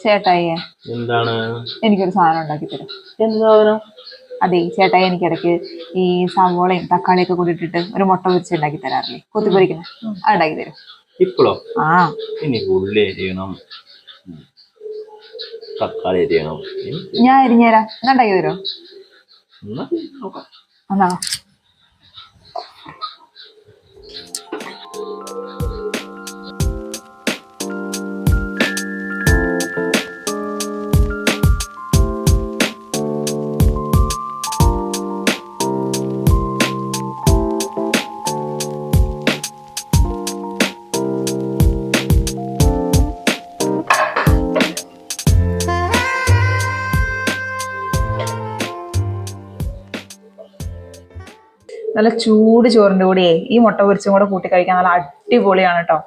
ചേട്ടായിയെ എന്താണ്? എനിക്കൊരു സാധനം ഉണ്ടാക്കി തരും. എന്ത് സാധനം? അതെ ചേട്ടായി, എനിക്കിടയ്ക്ക് ഈ സവോളയും തക്കാളിയൊക്കെ കൂടി ഇട്ടിട്ട് ഒരു മുട്ട പൊരിച്ച് ഉണ്ടാക്കി തരാറില്ലേ, കൊത്തി പൊരിക്കുന്നത്, അത് ഉണ്ടാക്കി തരും. ഇപ്പോഴോ? ആ എനിക്ക് ഉള്ളി അരിയണം, തക്കാളി അരിയണം. ഞാൻ അരിഞ്ഞുതരാം, എന്നാ ഉണ്ടാക്കി തരുമോ? എന്നാ നല്ല ചൂട് ചോറിന്റെ കൂടെ ഈ മുട്ട പൊരിച്ചും കൂടെ കൂട്ടി കഴിക്കാൻ നല്ല അടിപൊളിയാണ് കേട്ടോ.